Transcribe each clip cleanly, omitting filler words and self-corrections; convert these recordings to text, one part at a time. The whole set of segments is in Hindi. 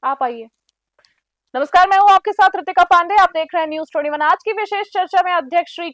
आप आइए। नमस्कार, मैं हूं आपके साथ ऋतिका पांडे। आप देख रहे हैं न्यूज 21। आज की विशेष चर्चा में अध्यक्ष श्री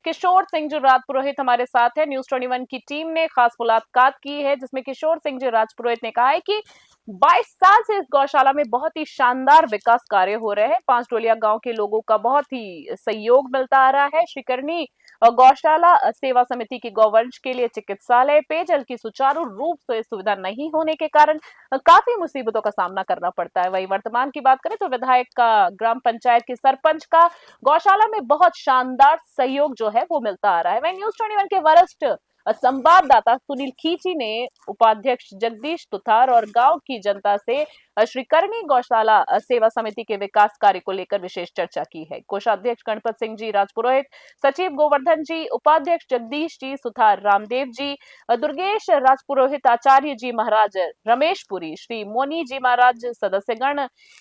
किशोर सिंह जी राजपुरोहित हमारे साथ है। न्यूज 21 की टीम ने खास मुलाकात की है जिसमें किशोर सिंह जी राजपुरोहित ने कहा है कि 22 साल से इस गौशाला में बहुत ही शानदार विकास कार्य हो रहे हैं। 5 टोलिया गांव के लोगों का बहुत ही सहयोग मिलता आ रहा है। श्री करनी गौशाला सेवा समिति की गौवंश के लिए चिकित्सालय, पेयजल की सुचारू रूप से सुविधा नहीं होने के कारण काफी मुसीबतों का सामना करना पड़ता है। वही वर्तमान की बात करें तो विधायक का, ग्राम पंचायत की सरपंच का गौशाला में बहुत शानदार सहयोग जो है वो मिलता आ रहा है। वही न्यूज 21 के वरिष्ठ संवाददाता सुनील खींची ने उपाध्यक्ष जगदीश तुथार और गांव की जनता से श्री करनी गौशाला सेवा समिति के विकास कार्य को लेकर विशेष चर्चा की है। कोषाध्यक्ष गणपत सिंह जी राजपुरोहित, सचिव गोवर्धन जी, उपाध्यक्ष जगदीश जी सुथार, रामदेव जी, दुर्गेश राजपुरोहित, आचार्य जी महाराज रमेशपुरी, श्री मोनी जी महाराज, सदस्यगण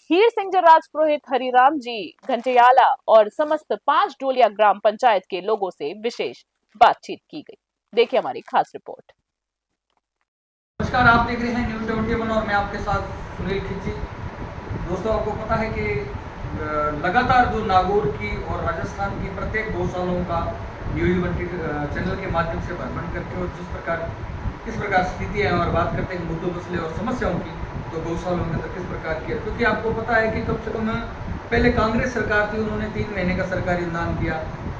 हीर सिंह जी राजपुरोहित, हरिराम जी घंटियाला और समस्त 5 डोलिया ग्राम पंचायत के लोगों से विशेष बातचीत की गई। देखिए हमारी खास रिपोर्ट। नमस्कार, आप देख रहे हैं न्यूज 21 और मैं आपके साथ सुनील खिची। दोस्तों, आपको पता है कि लगातार जो नागौर की और राजस्थान की प्रत्येक गौशालाओं का न्यूज 20 चैनल के माध्यम से भ्रमण करके और किस प्रकार स्थिति है और बात करते हैं मुद्दों मसले और समस्याओं की, तो गौशालाओं के अंदर किस प्रकार की है। क्योंकि आपको पता है कि कम से कम पहले कांग्रेस सरकार थी, उन्होंने 3 महीने का सरकारी अनुदान किया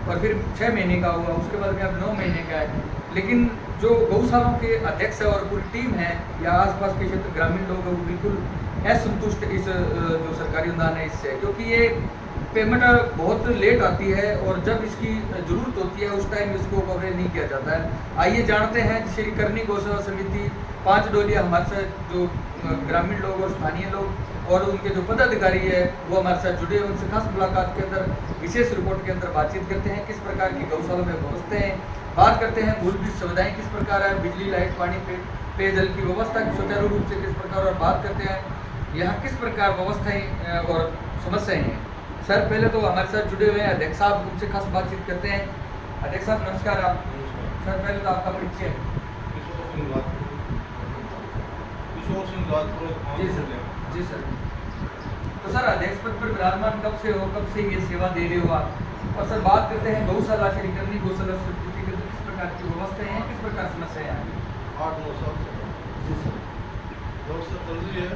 और फिर 6 महीने का हुआ, उसके बाद में अब 9 महीने का है। लेकिन जो गौशालाओं के अध्यक्ष है और पूरी टीम है या आसपास के क्षेत्र ग्रामीण लोग हैं, वो बिल्कुल असंतुष्ट इस जो सरकारी अनुदान है इससे, क्योंकि ये पेमेंट बहुत लेट आती है और जब इसकी ज़रूरत होती है उस टाइम इसको कवरेज नहीं किया जाता है। आइए जानते हैं श्री करनी गौशाला समिति 5 डोलिया हमारे साथ जो ग्रामीण लोग और स्थानीय लोग और उनके जो पदाधिकारी है वो हमारे साथ जुड़े हैं। उनसे खास मुलाकात के अंदर विशेष रिपोर्ट के अंदर बातचीत करते हैं, किस प्रकार की गौशाला में पहुँचते हैं, बात करते हैं मूलभूत सुविधाएं किस प्रकार है, बिजली, लाइट, पानी, पेयजल की व्यवस्था सुचारू रूप से किस प्रकार, और बात करते हैं यहाँ किस प्रकार व्यवस्थाएं और समस्याएं हैं। सर, पहले तो हमारे साथ जुड़े हुए हैं अध्यक्ष साहब, उनसे खास बातचीत करते हैं। अध्यक्ष साहब नमस्कार। आप सर, पहले तो आपका परिचय। किशोर सिंह राजपुरोहित। जी सर। जी सर। तो सर, अध्यक्ष पद पर विराजमान कब से हो, कब से ये सेवा दे रहे हो आप? और सर, बात करते हैं गौशाला श्री करनी गौशाला समिति के किस प्रकार की व्यवस्थाएं हैं, किस प्रकार समस्याएं हैं? 8-9 साल से जी सर। व्यवस्था चल रही है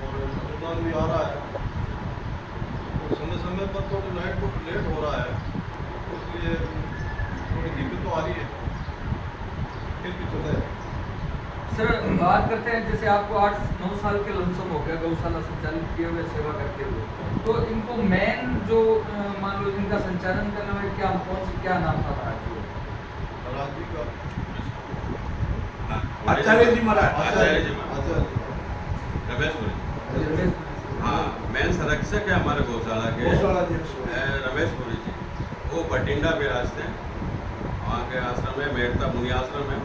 और अनुदान भी आ रहा है। तो समय पर तो लाइट को लेट हो रहा है, इसलिए थोड़ी दिक्कत तो आ रही है, फिर भी चल रहा है। सर, बात करते हैं जैसे आपको 8-9 साल के लमसम हो गया गौशाला संचालित किए हुए, सेवा करते हुए, तो इनको मेन जो मान लो इनका संचालन करने में क्या नाम था महाराज जी का आचार्य जी महाराज। रमेशपुरी। हाँ, मेन संरक्षक है हमारे गौशाला के रमेशपुरी जी। वो बठिंडा विराजते हैं, वहाँ के आश्रम है, मेहता मुनि आश्रम है,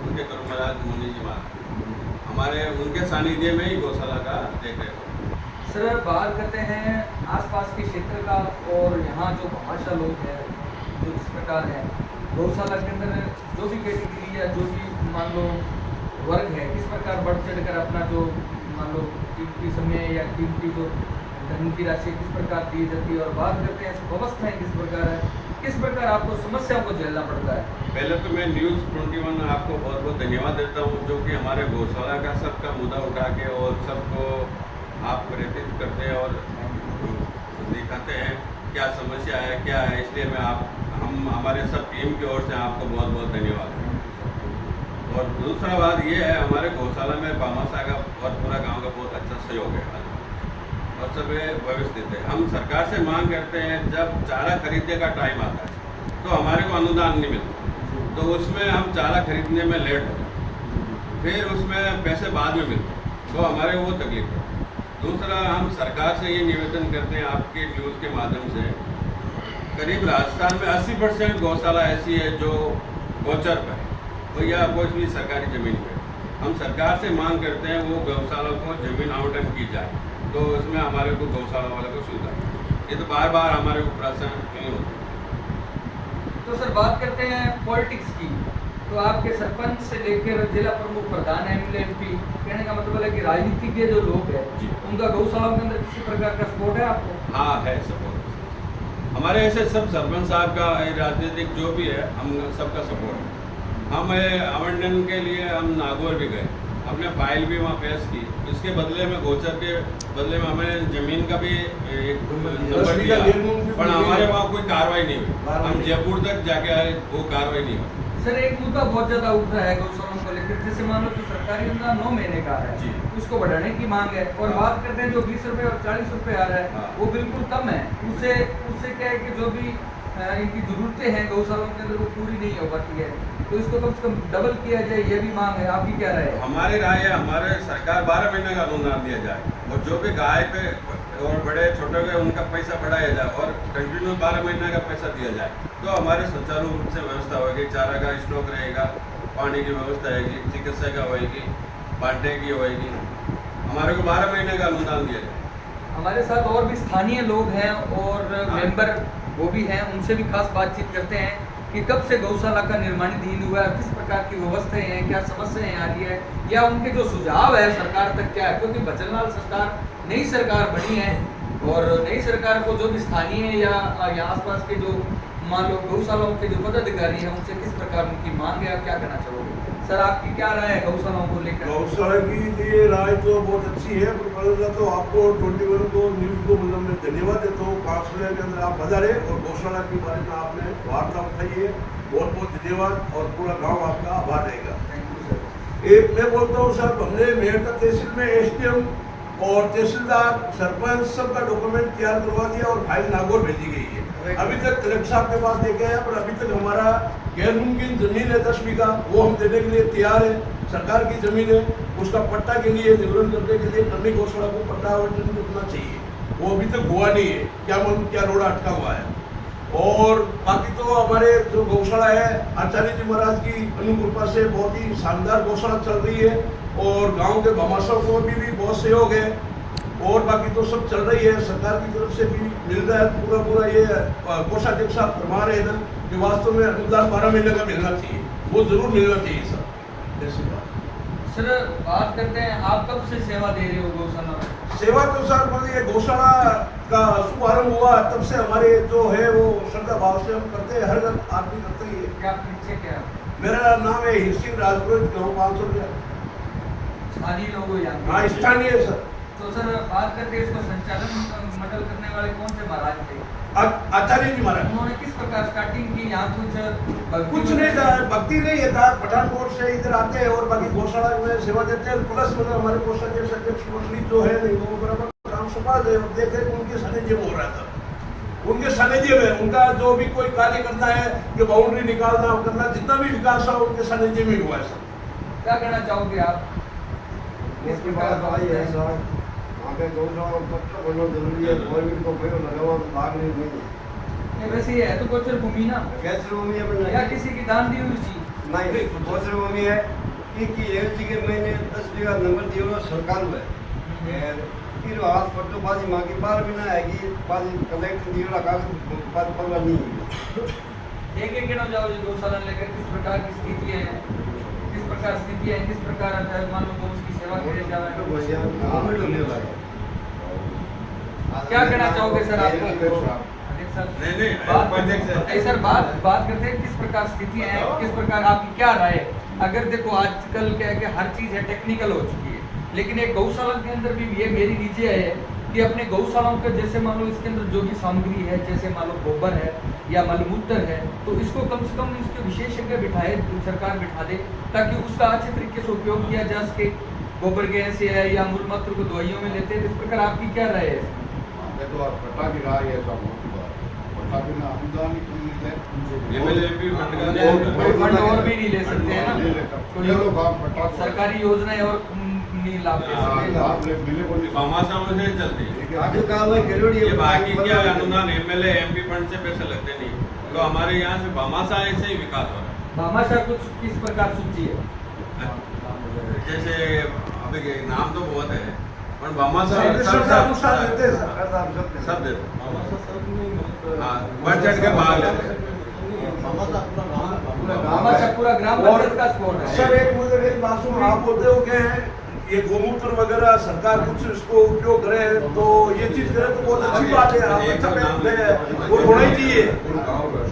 उनके गुरु महाराज मुनि जी महाराज हमारे उनके सानिध्य में ही गौशाला का देख रहे हो। सर, बात करते हैं आसपास के क्षेत्र का और यहाँ जो भाषा लोग हैं जो इस प्रकार है, गौशाला के अंदर जो भी कैटेगरी या जो भी मान लो वर्ग है, किस प्रकार बढ़ चढ़ कर अपना जो मान लो कीमती समय या कीमती जो धन की राशि किस प्रकार दी जाती है, और बात करते हैं व्यवस्थाएं किस प्रकार है, किस प्रकार आपको समस्याओं को झेलना पड़ता है। पहले तो मैं न्यूज़ 21 आपको बहुत बहुत धन्यवाद देता हूँ, जो कि हमारे गौशाला का सबका मुद्दा उठा के और सबको आप प्रेरित करते हैं और दिखाते हैं क्या समस्या है क्या है। इसलिए हम हमारे सब टीम की ओर से आपको बहुत बहुत धन्यवाद दें। और दूसरा बात ये है, हमारे गौशाला में बामासा का और पूरा गांव का बहुत अच्छा सहयोग है और सब व्यवस्थित है। हम सरकार से मांग करते हैं, जब चारा खरीदने का टाइम आता है तो हमारे को अनुदान नहीं मिलता, तो उसमें हम चारा खरीदने में लेट हो जाते, फिर उसमें पैसे बाद में मिलते, तो हमारे वो तकलीफ है। दूसरा, हम सरकार से ये निवेदन करते हैं आपके न्यूज़ के माध्यम से, करीब राजस्थान में 80% गौशाला ऐसी है जो गोचर पर है या कोई भी सरकारी ज़मीन पर। हम सरकार से मांग करते हैं वो गौशाला को ज़मीन आवंटन की जाए, तो उसमें हमारे को गौशाला वाले को सुविधा है। ये तो बार बार हमारे को प्रश्न नहीं होते। तो सर, बात करते हैं पॉलिटिक्स की। तो आपके सरपंच से लेकर जिला प्रमुख, प्रधान, एमएलए, एमपी, कहने का मतलब है कि राजनीतिज्ञ जो लोग हैं जी। उनका गौशालाओं के अंदर किसी प्रकार का सपोर्ट है आपको? हाँ है सपोर्ट। हमारे ऐसे सब सरपंच साहब का राजनीतिक जो भी है, हम सबका सपोर्ट है। हम आवंटन के लिए हम नागौर भी गए, हमने फाइल भी वहाँ पेश की। इसके बदले में गोचर के बदले में हमें जमीन का भी एक नंबर दिया, पर हमारे वहाँ कोई कार्रवाई नहीं हुई। हम जयपुर तक जाके आए, वो कार्रवाई नहीं हुई। सर एक मुद्दा बहुत ज्यादा उठ रहा है गौशालाओं को लेकर, जैसे मान लो कि सरकारी अनुदान 9 महीने का है जी। उसको बढ़ाने की मांग है, और हाँ। बात करते हैं जो 20 रुपए और 40 रुपए आ रहा है हाँ। वो बिल्कुल कम है। उससे क्या है कि जो भी इनकी जरूरतें हैं गौशालाओं के अंदर वो पूरी नहीं हो पाती है, तो इसको कम से कम डबल किया जाए, ये भी मांग है। आपकी क्या राय है? हमारी राय है, हमारे सरकार 12 महीने का अनुदान दिया जाए, और जो भी गाय पे और बड़े छोटे के उनका पैसा बढ़ाया जाए, और कंटिन्यू 12 महीने का पैसा दिया जाए, तो हमारे सुचारू रूप से व्यवस्था होगी। चारा का स्टॉक रहेगा, पानी की व्यवस्था रहेगी, चिकित्सा का होगी, बांटने की होगी। हमारे को 12 महीने का अनुदान दिया जाए। हमारे साथ और भी स्थानीय लोग हैं और मेंबर वो भी हैं, उनसे भी खास बातचीत करते हैं कि कब से गौशाला का निर्माणाधीन हुआ है, किस प्रकार की व्यवस्थाएं हैं, क्या समस्याएं आ रही है, या उनके जो सुझाव है सरकार तक क्या है। क्योंकि बचनलाल सरकार नई सरकार बनी है, और नई सरकार को जो भी स्थानीय या आसपास के जो मान लो गौशालाओं के जो पदाधिकारी हैं उनसे किस प्रकार उनकी मांग है, आप क्या कहना चाहोगे? सर आपकी क्या राय है गौशालाओं को लेकर? गौशाला की लिए राय तो बहुत अच्छी है, पर पहले तो आपको 21 को न्यूज़ को मतलब मैं धन्यवाद देता हूँ। 5 मिनट के अंदर आप बजा रहे और गौशाला के बारे में आपने वार्ता उठाई है, बहुत बहुत धन्यवाद, और पूरा गाँव आपका आभार रहेगा। Thank you sir. एक मैं बोलता हूँ साहब, हमने मेहता तहसील में एसडीएम और तहसीलदार, सरपंच सबका डॉक्यूमेंट तैयार करवा दिया और फाइल नागौर भेजी गई है। अभी तक कलेक्टर साहब के पास देखे हैं, पर अभी तक हमारा गैर मुमकिन जमीन है 10 बीघा, वो हम देने के लिए तैयार है। सरकार की जमीन है, उसका पट्टा के लिए निवारण करने के लिए नन्ही गौशाला को पट्टा आवंटन करना चाहिए, वो अभी तक हुआ नहीं है। क्या रोड़ा अटका हुआ है। और बाकी तो हमारे जो गौशाला है, आचार्य जी महाराज की अनुकृपा से बहुत ही शानदार गौशाला चल रही है, और गांव के भामाशाह को भी बहुत सहयोग है, और बाकी तो सब चल रही है। सरकार की तरफ से भी मिल रहा है पूरा ये कोषाध्यक्ष साहब फरमा रहे हैं कि वास्तव में अनुदान 12 महीने का मिलना चाहिए, वो जरूर मिलना चाहिए सर। ऐसी बात सर बात करते हैं, आप कब से सेवा दे रहे हो गौशाला में? सेवा तो सर बोलिए, गौशाला का शुभारंभ हुआ तब से हमारे जो है वो श्रद्धा भाव से हम करते हैं, हर आदमी करते ही है। क्या पीछे क्या मेरा नाम है हिर सिंह राजपुरोहित, गाँव 500 रुपया। स्थानीय लोग हो यहाँ हाँ के? स्थानीय है सर। तो सर बात करते हैं, इसको संचालन मंडल करने वाले कौन से महाराज थे? आचार्य जी महाराज। उन्होंने किस प्रकार स्टार्टिंग की? यहाँ कुछ नहीं था, भक्ति नहीं है था, पठानकोट से इधर आते हैं और बाकी गौशाला में सेवा देते हैं। प्लस मतलब हमारे कोषाध्यक्ष अध्यक्ष मंडली जो है नहीं, वो बराबर काम संभाल रहे, और देख रहे हैं उनके सानिध्य में हो रहा था। उनके सानिध्य में उनका जो भी कोई कार्य करना है, कि बाउंड्री निकालना करना, जितना भी विकास है उनके सानिध्य में हुआ है सर। क्या कहना चाहोगे आप? किस प्रकार आई है सर, आगे गौशाला पट्टा बनना जरूरी है, गवर्नमेंट को कोई लगावा तो भाग नहीं है। ये वैसे ही है तो गोचर भूमि ना, कैसे भूमि है या किसी की दान दी हुई चीज? नहीं, गोचर भूमि है कि एक जगह मैंने 10 बीघा नंबर दिया हुआ सरकार में, फिर हाथ पट्टो बाजी मांगी 12 महीना आएगी, बाजी कलेक्टर दिया कागज परवा नहीं है। एक कहना चाहोगे गौशाला लेकर किस प्रकार की स्थिति है, किस प्रकार स्थिति है, किस प्रकार मान लो उसकी सेवा की जा रहा है? क्या कहना चाहोगे सर आप? नहीं सर, बात करते हैं किस प्रकार स्थिति है, किस प्रकार आपकी क्या राय है? अगर देखो आजकल क्या है कि हर चीज है टेक्निकल हो चुकी है, लेकिन एक गौशाला के अंदर भी ये मेरी निजी है कि अपने गौशालाओं के जैसे मान लो इसके अंदर जो भी सामग्री है, जैसे मान लो गोबर है या मलमूत्र है, तो इसको कम से कम इसके विशेषज्ञ बिठाए, सरकार बिठा दे, ताकि उसका अच्छे तरीके से उपयोग किया जा सके। गोबर गैस है या मूलमूत्र को दवाइयों में लेते हैं, इस प्रकार आपकी क्या राय है? तो पट्टा की राय है सब, पट्टा बिना अनुदान की फंड और भी नहीं ले सकते हैं ना, तो ये पट्टा सरकारी योजनाएं और नहीं लाभ ले सकते। भामाशाह से चलती है। आगे काम है जरूरी ये है, बाकी क्या अनुदान एमएलए एमपी फंड से पैसे लगते नहीं, तो हमारे यहाँ से भामाशाह से ही विकास हो रहा है। भामाशाह कुछ किस प्रकार सूची है? जैसे अभी नाम तो बहुत है, पर भामाशाह अनुसार देते हैं सर। सब देते हैं। हाँ, बढ़ चढ़ के भाग लेते हैं। पूरा गांव अच्छा, है। पूरा ग्राम और पंचायत का सपोर्ट है। सर एक मुझे मेरी बात सुनो, आप बोलते हो कि ये गोमूत्र वगैरह सरकार कुछ इसको उपयोग करे तो ये चीज करे तो बहुत अच्छी बात है, आप अच्छा कहते हैं, वो होना ही चाहिए,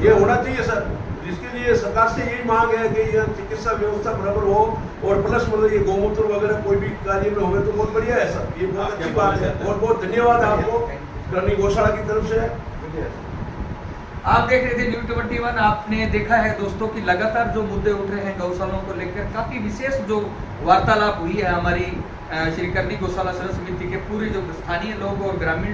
ये होना चाहिए सर। जिसके लिए सरकार से यही मांग है कि यह चिकित्सा व्यवस्था बराबर हो और प्लस मतलब ये गोमूत्र वगैरह कोई भी कार्य में होवे तो बहुत बढ़िया है सर, ये बहुत अच्छी बात है। बहुत बहुत धन्यवाद आपको करनी गौशाला की तरफ से। आप देख रहे थे न्यूज़ 21। आपने देखा है दोस्तों कि लगातार जो मुद्दे उठ रहे हैं गौशालाओं को लेकर, काफी विशेष जो वार्तालाप हुई है हमारी श्री करनी गौशाला सर्व समिति के पूरे जो स्थानीय लोग और ग्रामीण